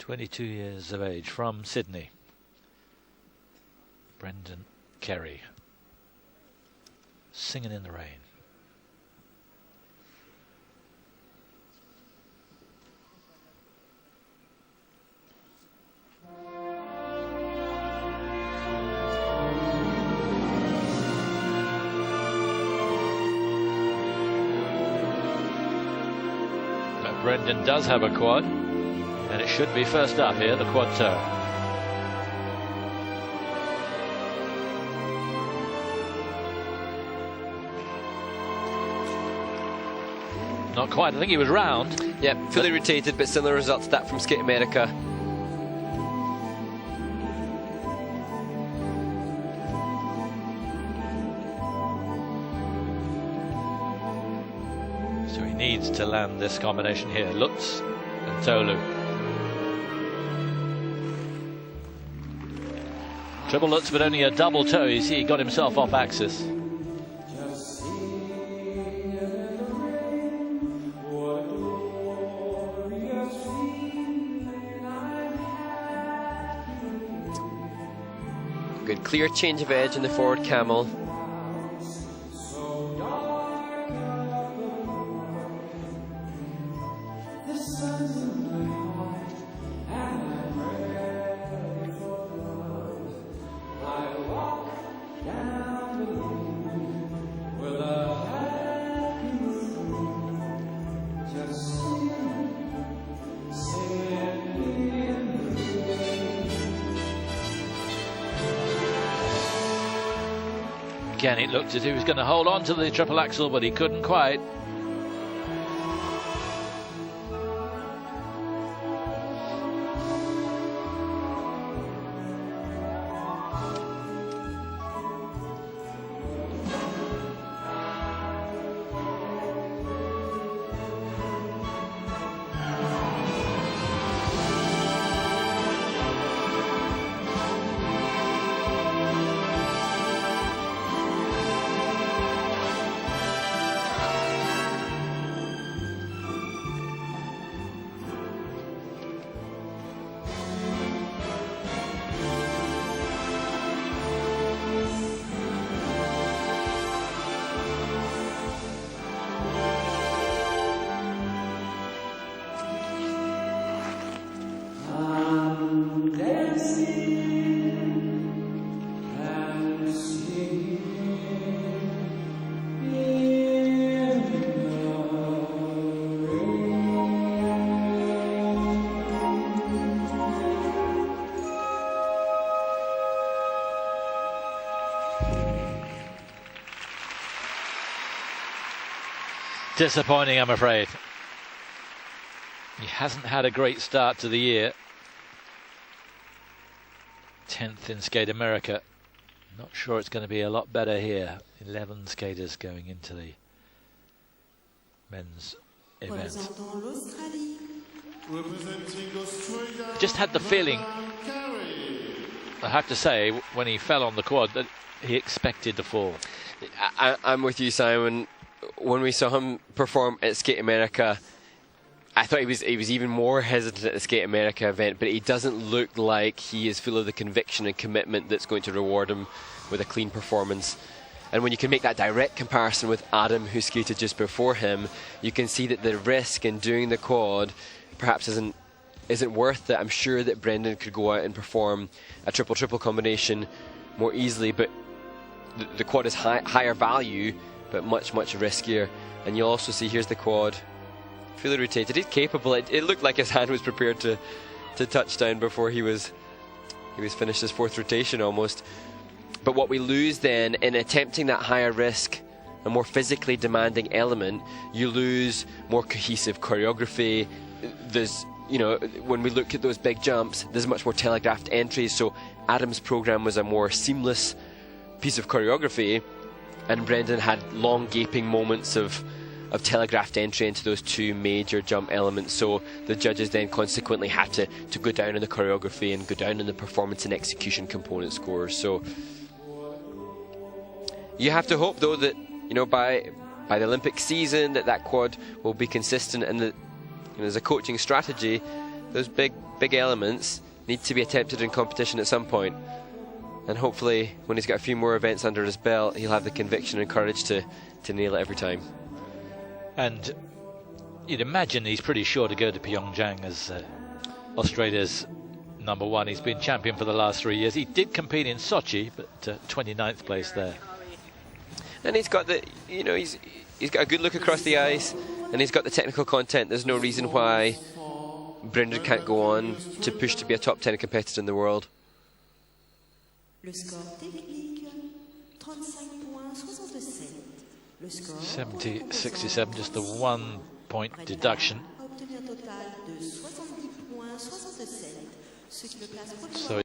22 years of age, from Sydney. Brendan Kerry, Singing in the Rain. Brendan does have a quad, and it should be first up here, the quad toe. Not quite, I think he was round. Yeah, fully rotated, but similar result to that from Skate America. So he needs to land this combination here, Lutz and Tolu. Triple Lutz, but only a double toe. You see, he got himself off axis. Good clear change of edge in the forward camel. Again, it looked as if he was going to hold on to the triple axel, but he couldn't quite. Disappointing, I'm afraid. He hasn't had a great start to the year. 10th in Skate America. Not sure it's going to be a lot better here. 11 skaters going into the men's event. Just had the feeling, I have to say, when he fell on the quad, that he expected to fall. I'm with you, Simon. When we saw him perform at Skate America, I thought he was even more hesitant at the Skate America event, but he doesn't look like he is full of the conviction and commitment that's going to reward him with a clean performance. And when you can make that direct comparison with Adam, who skated just before him, you can see that the risk in doing the quad perhaps isn't worth it. I'm sure that Brendan could go out and perform a triple-triple combination more easily, but the quad is higher value, but much riskier. And you'll also see, here's the quad, fully rotated. He's capable. It looked like his hand was prepared to touch down before he was finished his fourth rotation almost. But what we lose then in attempting that higher risk, a more physically demanding element, you lose more cohesive choreography. There's, you know, when we look at those big jumps, there's much more telegraphed entries. So Adam's program was a more seamless piece of choreography, and Brendan had long gaping moments of telegraphed entry into those two major jump elements. So the judges then consequently had to go down in the choreography and go down in the performance and execution component scores. So you have to hope, though, that, you know, by the Olympic season that quad will be consistent, and that, you know, as a coaching strategy, those big elements need to be attempted in competition at some point. And hopefully, when he's got a few more events under his belt, he'll have the conviction and courage to nail it every time. And you'd imagine he's pretty sure to go to Pyeongchang as Australia's #1. He's been champion for the last 3 years. He did compete in Sochi, but 29th place there. And he's got the, you know, he's got a good look across the ice, and he's got the technical content. There's no reason why Brendan can't go on to push to be a top 10 competitor in the world. 70-67, just the 1 point deduction. So